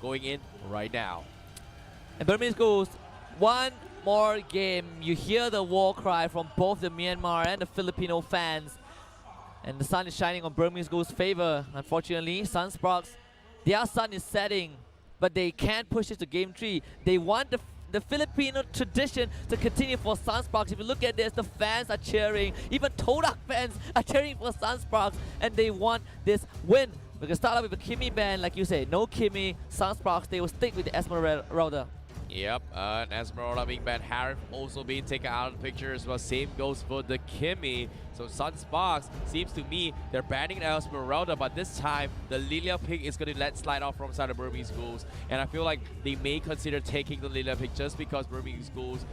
going in right now. And Burmese Ghouls, one more game. You hear the war cry from both the Myanmar and the Filipino fans. And the sun is shining on Burmese Ghouls' favor. Unfortunately, SUNSPARKS, their sun is setting, but they can't push it to game 3. They want the Filipino tradition to continue for SUNSPARKS. If you look at this, the fans are cheering. Even Todak fans are cheering for SUNSPARKS, and they want this win. We can start off with a Kimmy ban, like you say. No Kimmy, SUNSPARKS, they will stick with the Esmeralda. Yep, and Esmeralda being banned, Harif also being taken out of the picture as well. Same goes for the Kimmy. So SUNSPARKS, seems to me they're banning Esmeralda, but this time the Lilia pick is going to let slide off from side of Burmese Ghouls. And I feel like they may consider taking the Lilia pick just because Burmese Ghouls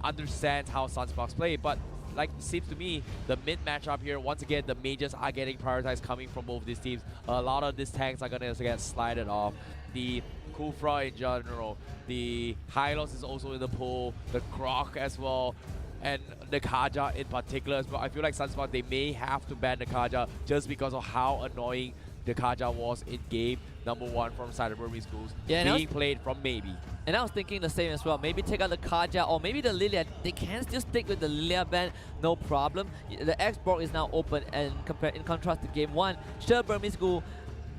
understands how SUNSPARKS play. But like it seems to me, the mid matchup here, once again, the mages are getting prioritized coming from both these teams. A lot of these tanks are going to get slided off. The Kufra in general, the Hylos is also in the pool, the Croc as well, and the Kaja in particular as well. I feel like SUNSPARKS, they may have to ban the Kaja just because of how annoying the Kaja was in game number 1 from side of Burmese Ghouls, being played from maybe. And I was thinking the same as well. Maybe take out the Kaja or maybe the Lilia. They can still stick with the Lilia ban, no problem. The X-Borg is now open, and in contrast to game 1, sure, Burmese Ghoul,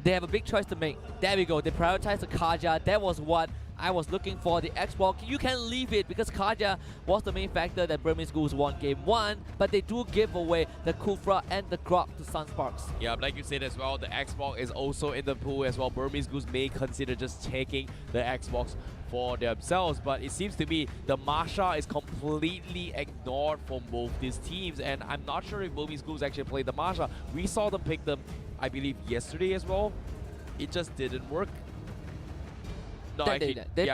they have a big choice to make. There we go. They prioritize the Kaja. That was what I was looking for. The Xbox, you can leave it because Kaja was the main factor that Burmese Ghouls won game 1, but they do give away the Kufra and the Grok to SUNSPARKS. Yeah, like you said as well, the Xbox is also in the pool as well. Burmese Ghouls may consider just taking the Xbox for themselves, but it seems to me the Masha is completely ignored from both these teams, and I'm not sure if Burmese Ghouls actually played the Masha. We saw them pick them, I believe, yesterday as well. It just didn't work. No, actually, they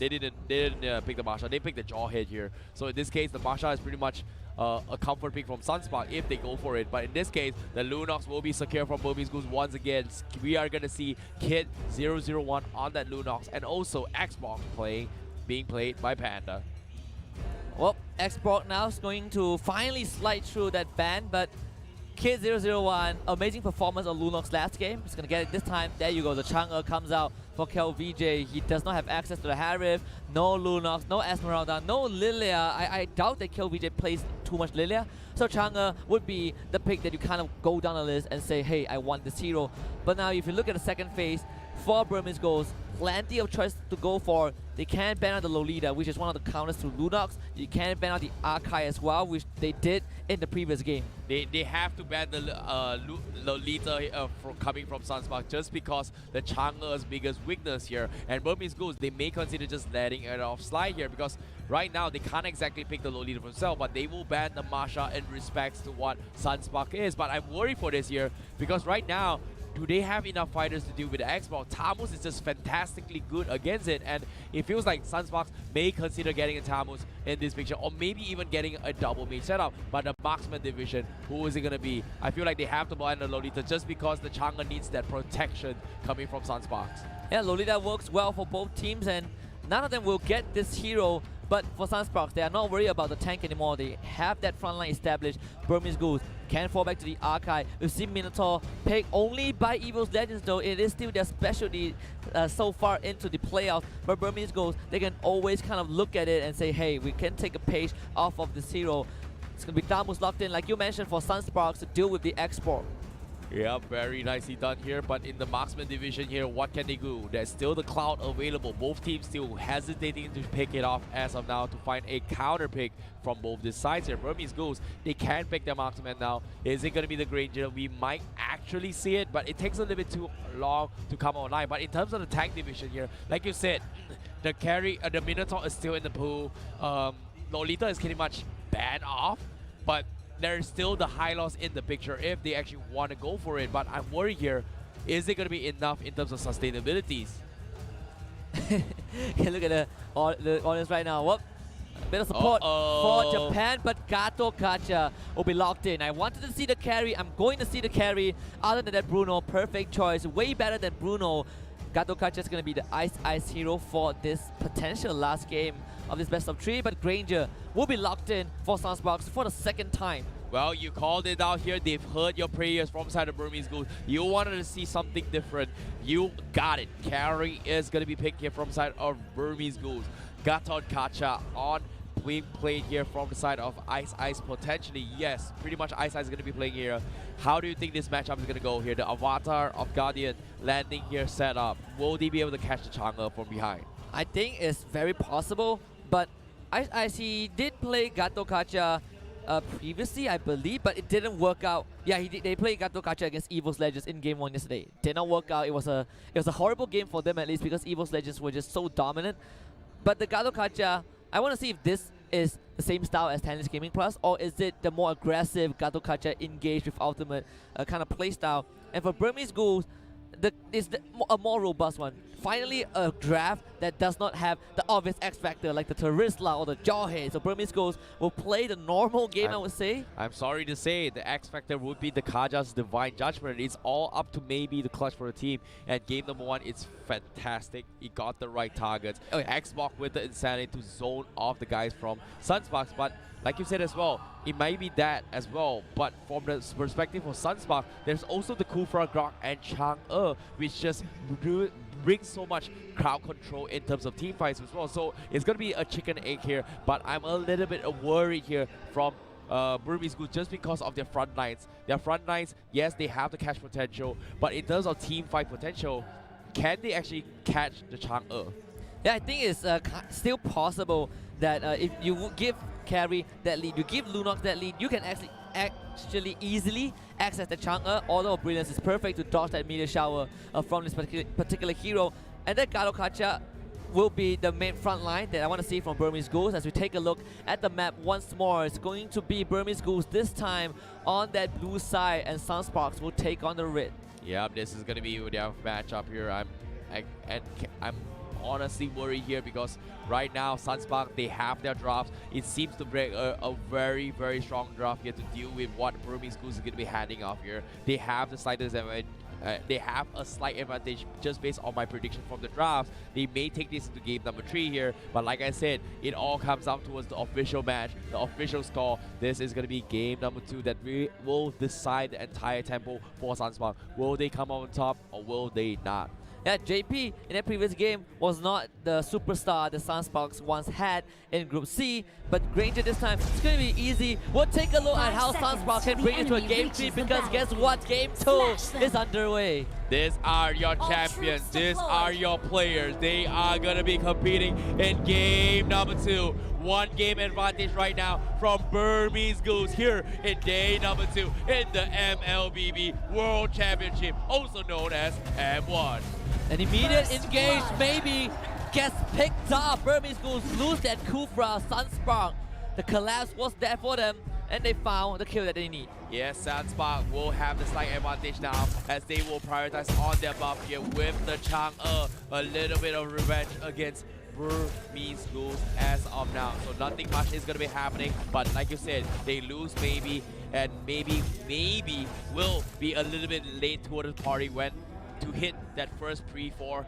didn't pick the Masha. They picked the Jawhead here. So in this case, the Masha is pretty much a comfort pick from SUNSPARKS if they go for it. But in this case, the Lunox will be secure from Burmese Ghouls once again. We are going to see Kid 001 on that Lunox, and also Xbox being played by Panda. Well, Xbox now is going to finally slide through that ban, but Kid 001, amazing performance on Lunox last game. He's going to get it this time. There you go. The Chang'e comes out for KelVJ. He does not have access to the Harif. No Lunox, no Esmeralda, no Lilia. I doubt that KelVJ plays too much Lilia. So Chang'e would be the pick that you kind of go down the list and say, hey, I want this hero. But now if you look at the second phase, for Burmese Ghouls, plenty of choice to go for. They can ban out the Lolita, which is one of the counters to Lunox. You can ban out the Arkai as well, which they did in the previous game. They have to ban the Lolita coming from SUNSPARKS just because the Chang'e's biggest weakness here. And Burmese Ghouls, they may consider just letting it off slide here because right now they can't exactly pick the Lolita for themselves, but they will ban the Masha in respects to what SUNSPARKS is. But I'm worried for this year because right now, do they have enough fighters to deal with the Xbox? Tamus is just fantastically good against it, and it feels like SUNSPARKS may consider getting a Tamus in this picture, or maybe even getting a double mage setup. But the marksman division, who is it going to be? I feel like they have to ban the Lolita just because the Chang'e needs that protection coming from SUNSPARKS. Yeah, Lolita works well for both teams, and none of them will get this hero. But for SUNSPARKS, they are not worried about the tank anymore. They have that front line established. Burmese Ghouls can fall back to the Archive. We've seen Minotaur picked only by Evil's Legends, though. It is still their specialty so far into the playoffs. But Burmese Ghouls, they can always kind of look at it and say, hey, we can take a page off of this hero. It's going to be Damus locked in, like you mentioned, for SUNSPARKS to deal with the export. Yeah, very nicely done here, but in the marksman division here, what can they do? There's still the Cloud available. Both teams still hesitating to pick it off as of now to find a counter pick from both these sides here. Burmese Ghouls, they can pick their marksman now. Is it going to be the Granger? We might actually see it, but it takes a little bit too long to come online. But in terms of the tank division here, like you said, the carry, the Minotaur is still in the pool. Lolita is pretty much banned off, but there's still the Hylos in the picture if they actually want to go for it. But I'm worried here, is it going to be enough in terms of sustainabilities? Look at the audience right now. Whoop. A bit of support for Japan, but Gato Kacha will be locked in. I wanted to see the carry. I'm going to see the carry. Other than that, Bruno, perfect choice. Way better than Bruno. Gato Kacha is going to be the Ice hero for this potential last game of this best of 3, but Granger will be locked in for SUNSPARKS for the second time. Well, you called it out here. They've heard your prayers from side of Burmese Ghouls. You wanted to see something different. You got it. Carry is going to be picked here from side of Burmese Ghouls. Gaton Kacha on being played here from the side of Ice Ice potentially. Yes, pretty much Ice Ice is going to be playing here. How do you think this matchup is going to go here? The Avatar of Guardian landing here set up. Will they be able to catch the Chang'e from behind? I think it's very possible, but Ice Ice did play Gato Kacha previously, I believe, but it didn't work out. Yeah, they played Gato Kacha against Evo's Legends in game 1 yesterday. Did not work out. It was a horrible game for them, at least, because Evo's Legends were just so dominant. But the Gato Kacha, I want to see if this is the same style as Tennis Gaming Plus, or is it the more aggressive Gato Kacha engaged with ultimate kind of play style. And for Burmese Ghouls, it's a more robust one. Finally, a draft that does not have the obvious X factor like the Terisla or the Jawhead. So Burmese Ghouls will play the normal game, I would say. I'm sorry to say, the X factor would be the Kaja's Divine Judgment. It's all up to maybe the clutch for the team. And game number 1, it's fantastic. He got the right targets. Oh, yeah. Xbox with the insanity to zone off the guys from SUNSPARKS. But like you said as well, it might be that as well. But from the perspective of SUNSPARKS, there's also the Kufra, Grok, and Chang'e, which just brings so much crowd control in terms of team fights as well. So it's going to be a chicken egg here. But I'm a little bit worried here from Burmese Ghouls just because of their front lines. Their front lines, yes, they have the catch potential, but in terms of team fight potential, can they actually catch the Chang'e? Yeah, I think it's still possible that if you give Carry that lead, you give Lunox that lead, you can actually easily access the Chang'e. Although Brilliance is perfect to dodge that meteor shower from this particular hero. And that Gato Kacha will be the main front line that I want to see from Burmese Ghouls. As we take a look at the map once more, it's going to be Burmese Ghouls this time on that blue side, and SUNSPARKS will take on the red. Yep, this is going to be their matchup here. I'm honestly worried here because right now SUNSPARKS, they have their drafts. It seems to break a very, very strong draft here to deal with what Burmese Ghouls is going to be handing off here. They have the slightest advantage. They have a slight advantage just based on my prediction from the drafts. They may take this to game number 3 here, but like I said, it all comes down towards the official match, the official score. This is going to be game number 2 that will decide the entire tempo for SUNSPARKS. Will they come on top or will they not? Yeah, JP in that previous game was not the superstar the SUNSPARKS once had in Group C, but Granger this time, it's going to be easy. We'll take a look at how SUNSPARKS can bring it to a game 3, because guess what? Game 2 is underway. These are your champions. These are your players. They are going to be competing in game number 2. 1 game advantage right now from Burmese Ghouls here in day number 2 in the MLBB World Championship, also known as M1. An immediate engage maybe gets picked up. Burmese Ghouls lose that Kufra. SUNSPARKS, the collapse was there for them, and they found the kill that they need. Yes, SUNSPARKS will have the slight advantage now as they will prioritize on their buff here with the Chang'e. A little bit of revenge against Burmese Ghouls as of now. So nothing much is going to be happening, but like you said, they lose maybe, and maybe will be a little bit late toward the party when to hit that first pre-4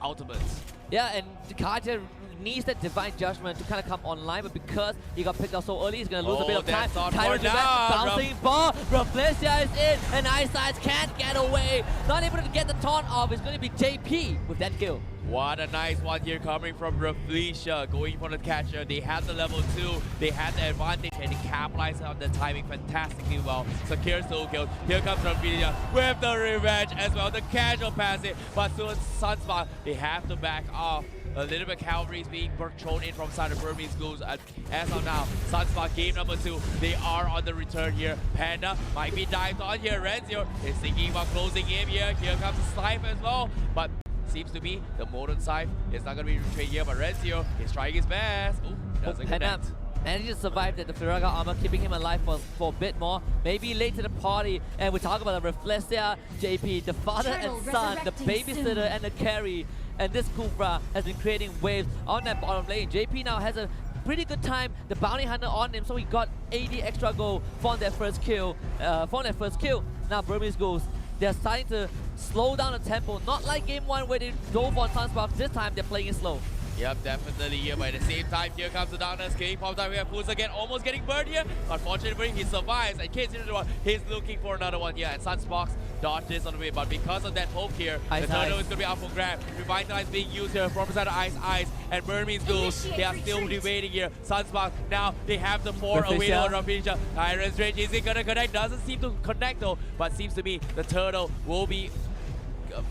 ultimates. Yeah, and Kaja needs that Divine Judgment to kind of come online, but because he got picked up so early, he's going to lose a bit of time. Bouncing ball, Reflecia is in, and Ice Ice can't get away. Not able to get the taunt off. It's going to be JP with that kill. What a nice one here coming from Reflecia, going for the catcher. They had the level 2, they had the advantage, and they capitalized on the timing fantastically well. Secure solo kill. Here comes Reflecia with the revenge as well. The casual pass it, but soon SUNSPARKS, they have to back off. A little bit cavalry is being thrown in from side of Burmese Ghouls. As of now, SUNSPARKS game number 2, they are on the return here. Panda might be dived on here. Renzio is thinking about closing game here. Here comes the snipe as well, but seems to be the modern side is not going to be betrayed here, but Renzio is trying his best. Ooh, doesn't connect. Managed to survive that, the Firaga armor, keeping him alive for a bit more. Maybe late to the party, and we talk about the Reflecia, JP, the father and son, the babysitter and the carry. And this Kufra has been creating waves on that bottom lane. JP now has a pretty good time, the bounty hunter on him, so he got 80 extra gold from that first kill. Now Burmese Ghouls, they're starting to slow down the tempo, not like game 1 where they dove on SUNSPARKS. This time they're playing it slow. Yep, definitely here. But at the same time, here comes the darkness. Killing pops out here. Fools again, almost getting burned here. Unfortunately, he survives. And K01, he's looking for another one here. And SUNSPARKS dodges on the way. But because of that poke here, the turtle is going to be up for grab. Revitalize being used here from inside the Ice. And BURMESE Ghouls, they are still debating here. SUNSPARKS, now they have the 4 available on Finisher. Tyrant's Rage, is it going to connect? Doesn't seem to connect though. But seems to be the turtle will be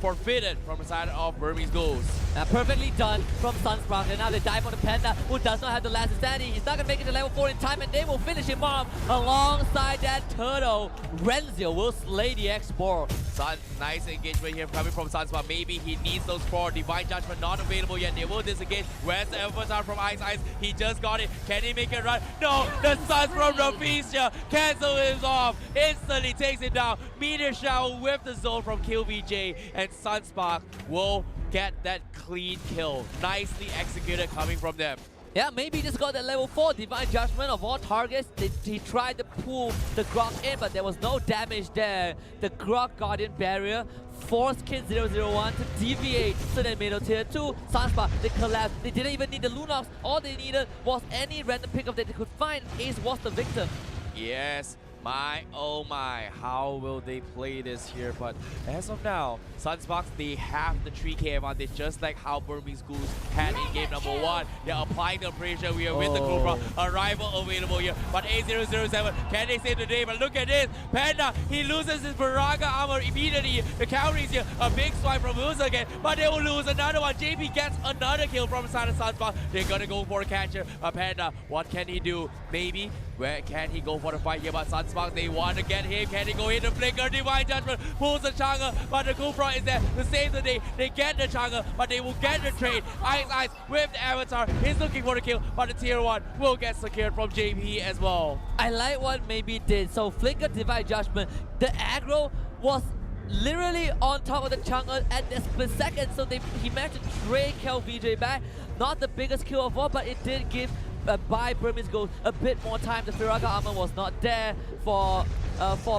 forfeited from the side of BURMESE Ghouls. Perfectly done from SUNSPARKS, and now they dive on the Panda, who does not have the last standing. He's not going to make it to level 4 in time, and they will finish him off alongside that turtle. Renzio will slay the X-Sport. Nice engagement here coming from SUNSPARKS. Maybe he needs those 4. Divine Judgment not available yet. They will disengage. Where's the Avatar from Ice? He just got it. Can he make it run? No! The Suns from Rafflesia cancel him off. Instantly takes it down. Meteor Shower with the zone from KillVJ. And SUNSPARKS will get that clean kill. Nicely executed coming from them. Yeah, maybe just got that level 4 Divine Judgment of all targets. He tried to pull the Grok in, but there was no damage there. The Grok Guardian Barrier forced Kid001 to deviate to the middle tier 2. SUNSPARKS, they collapsed. They didn't even need the Lunox. All they needed was any random pickup that they could find. Ace was the victim. Yes. My, oh my, how will they play this here? But as of now, SUNSPARKS, they have the 3k advantage, just like how BURMESE Ghouls had in game number 1. They're applying the pressure. We are with the Cobra. Arrival available here. But A007, can they save the day? But look at this. Panda, he loses his Baraka armor immediately. The counter is here. A big swipe from Woods again. But they will lose another one. JP gets another kill from inside of SUNSPARKS. They're going to go for a catcher. Panda, what can he do? Maybe. Where can he go for the fight here? But SUNSPARKS, they want to get him. Can he go in the flicker? Divine Judgment pulls the Chang'e, but the Cobra is there to save the day. They get the Chang'e, but they will get the trade. Ice with the Avatar. He's looking for the kill, but the tier 1 will get secured from JP as well. I like what maybe did. So flicker Divine Judgment. The aggro was literally on top of the Chang'e at the split second, so he managed to trade KillVJ back. Not the biggest kill of all, but it did give by BURMESE Ghouls a bit more time. The Firaga armor was not there for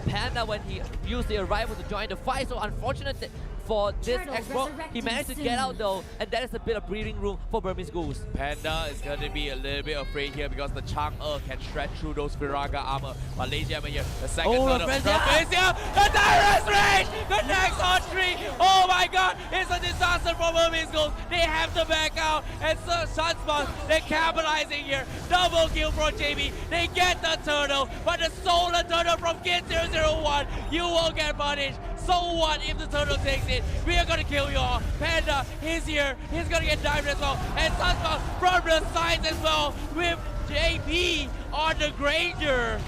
Panda when he used the arrival to join the fight. So unfortunate for this X-Sport, he managed to get out though, and that is a bit of breathing room for BURMESE Ghouls. Panda is going to be a little bit afraid here because the Chang'e can stretch through those Firaga armor. But ladies and gentlemen here, the second turtle, Rafflesia, the Tyrant's Rage connects on 3. Oh my god, it's a disaster for BURMESE Ghouls. They have to back out, and so SUNSPARKS, they're capitalizing here. Double kill from JB. They get the turtle, but the solar turtle from Kid001, you will get punished. So what if the turtle takes it? We are gonna kill you all. Panda, he's here. He's gonna get dived as well. And SUNSPARKS from the sides as well with JP on the Granger.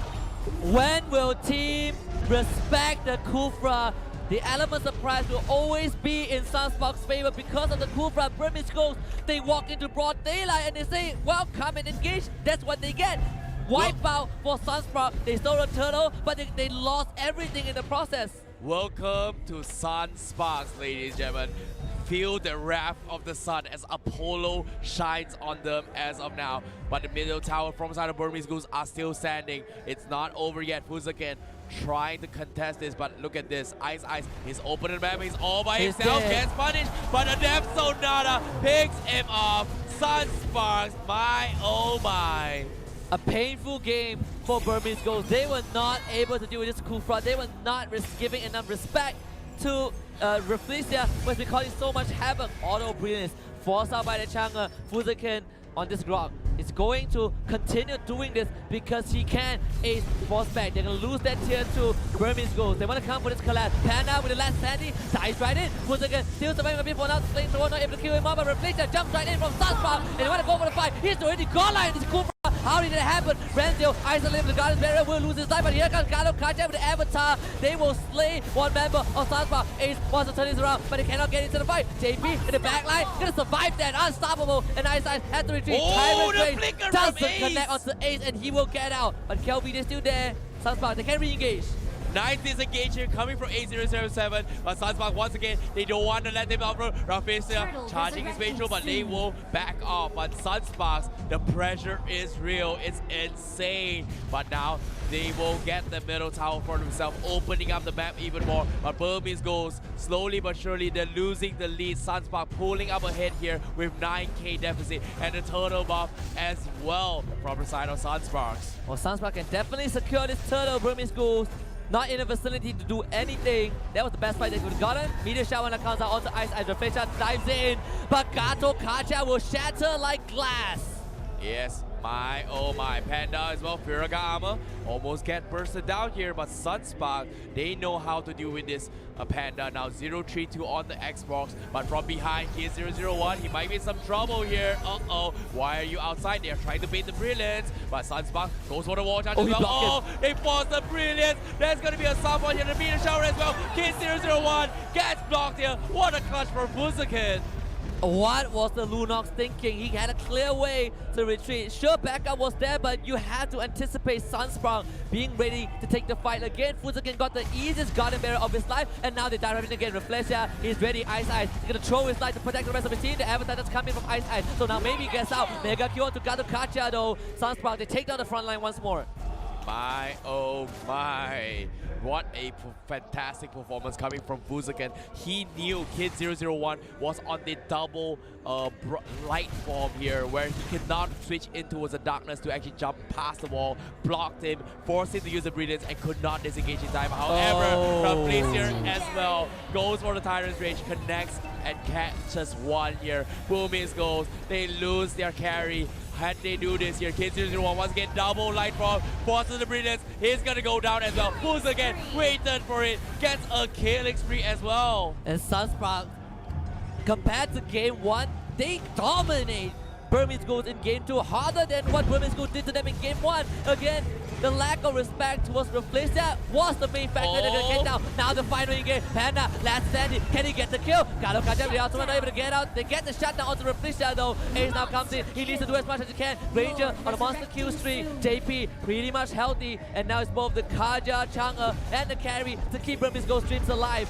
When will team respect the Kufra? The element surprise will always be in SUNSPARKS' favor because of the Kufra. BURMESE Ghouls, they walk into broad daylight and they say, welcome and engage. That's what they get. Wipe out for SUNSPARKS. They stole the turtle, but they lost everything in the process. Welcome to SUNSPARKS, ladies and gentlemen. Feel the wrath of the sun as Apollo shines on them as of now. But the middle tower from side of BURMESE Ghouls are still standing. It's not over yet. Fuzakin trying to contest this, but look at this. Ice, he's opening the map. He's all by himself. Gets punished, but the Depth Sonata picks him off. SUNSPARKS, my oh my. A painful game for BURMESE Ghouls. They were not able to deal with this Kufra. They were not giving enough respect to Rafflesia, was causing so much havoc. Auto Brilliance forced out by the Chang'e. Fuzakin on this Grok is going to continue doing this because he can ace force back. They're going to lose that tier 2 BURMESE Ghouls. They want to come for this collapse. Panda with the last sandy, dives right in. Fuzakin still surviving a bit for now. Flamethrower not able to kill him off, but Rafflesia jumps right in from SUNSPARKS, and they want to go for the fight. He's already gone line. This Kufra. How did it happen? Renzio isolated the Guardian Barrier, will lose his life, but here comes Carlo Kaja with the Avatar. They will slay one member of SUNSPARKS. Ace wants to turn this around, but he cannot get into the fight. JP in the back line, gonna survive that, unstoppable, and Ice has to retreat. Oh, Tyrant the flicker doesn't from Ace. connect onto Ace, and he will get out. But Kelvin is still there. SUNSPARKS, they can re-engage. Nice disengage here coming from 8007, but SUNSPARKS once again, they don't want to let them out. Rafael charging his way through, but they will back off. But SUNSPARKS, the pressure is real. It's insane. But now they will get the middle tower for themselves, opening up the map even more. But BURMESE goes slowly but surely. They're losing the lead. SUNSPARKS pulling up ahead here with 9k deficit and a turtle buff as well from the side of SUNSPARKS. Well, SUNSPARKS can definitely secure this turtle. BURMESE goes not in a vicinity to do anything. That was the best fight they could have gotten. Meteor shower when it comes out onto ice. Reflection dives in, but Gato Kacha will shatter like glass. Yes, my oh my. Panda as well, Firaga armor almost get bursted down here, but SUNSPARKS, they know how to deal with this. Panda now 0-3-2 on the Xbox, but from behind here's 0-0-1. He might be in some trouble here. Uh-oh, why are you outside? They're trying to bait the Brilliance, but SUNSPARKS goes for the wall charge as well. Oh, they force the Brilliance. There's going to be a softball here, the meteor shower as well. Kid 0-0-1 gets blocked here. What a clutch for Fusakin. What was the Lunox thinking? He had a clear way to retreat. Sure, backup was there, but you had to anticipate SUNSPARKS being ready to take the fight again. Fusakin got the easiest garden barrier of his life, and now they're diving again. Reflexia, he's ready. Ice. He's gonna throw his light to protect the rest of his team. The avatar that's coming from Ice. So now maybe he gets out. Mega Q to Gato Kacha though. SUNSPARKS, they take down the front line once more. My oh my. What a fantastic performance coming from Fusakin. He knew Kid 001 was on the double light form here, where he could not switch in towards the darkness to actually jump past the wall, blocked him, forced him to use the Brilliance, and could not disengage in time. However, Rafael as well goes for the Tyrant's Rage, connects and catches one here. BURMESE goes, they lose their carry. Had they do this here, Kid 001 once again double light form, forces the Brilliance. He's gonna go down as well. Fusakin waited for it, gets a killing spree as well. And SUNSPARKS, compared to game 1, they dominate. BURMESE goes in game 2 harder than what BURMESE goes did to them in game 1. Again, the lack of respect towards Reflexia was the main factor that they get down. Now the final game, Panda, last standing, can he get the kill? Gato Kacha, the ultimate not able to get out. They get the shutdown onto Reflexia though. Ace now comes in, he needs to do as much as he can. Ranger on a monster kill streak. JP pretty much healthy, and now it's both the Kaja, Chang'e, and the carry to keep BURMESE Go streams alive.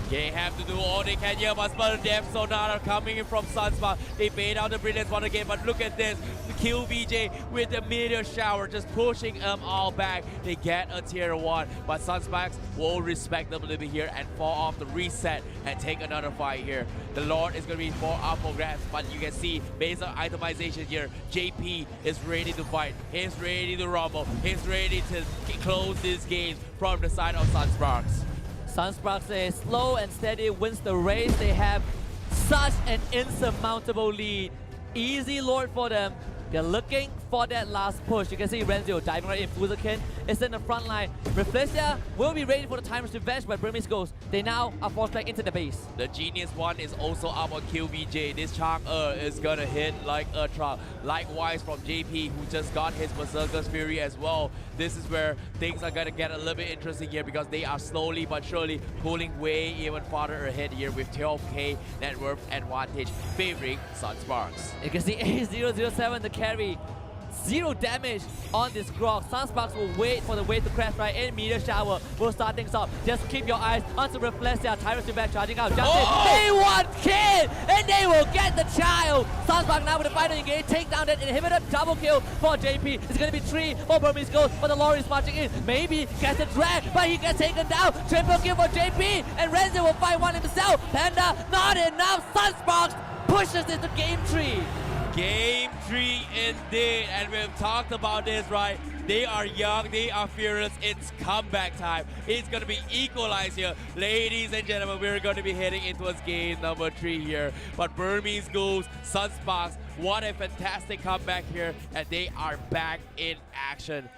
They have to do all they can here, but Spell Death Sonata coming in from SUNSPARKS. They bait out the Brilliance once again, but look at this. Kill VJ with the meteor shower, just pushing them all back. They get a tier 1, but SUNSPARKS will respect them a little bit here and fall off the reset and take another fight here. The Lord is going to be for up for grabs, but you can see based on itemization here, JP is ready to fight. He's ready to rumble. He's ready to close this game from the side of SUNSPARKS. SUNSPARKS is slow and steady, wins the race. They have such an insurmountable lead. Easy Lord for them. They're looking for that last push. You can see Renzo diving right in. Fusakin is in the front line. Reflexia will be ready for the timer's revenge, but BURMESE goes. They now are forced back into the base. The Genius one is also up on QVJ. This Chang'e is gonna hit like a truck. Likewise from JP, who just got his Berserker's Fury as well. This is where things are gonna get a little bit interesting here, because they are slowly but surely pulling way even farther ahead here with 12k net worth advantage favoring SUNSPARKS. You can see A007, the carry. 0 damage on this Grog. SUNSPARKS will wait for the wave to crash right in. Meteor shower will start things off. Just keep your eyes onto Reflexia. Tyrant's back charging out. Just they want Kid, and they will get the child. SUNSPARKS now with the final engage. Take down that inhibitor. Double kill for JP. It's going to be 3 for BURMESE Gold, but the Lord is marching in. Maybe gets a drag, but he gets taken down. Triple kill for JP, and Renzo will find one himself. Panda, not enough. SUNSPARKS pushes into game 3. Game 3 indeed, and we've talked about this, right? They are young, they are fearless, it's comeback time. It's gonna be equalized here. Ladies and gentlemen, we're gonna be heading into game number 3 here. But BURMESE goes, SUNSPARKS, what a fantastic comeback here, and they are back in action.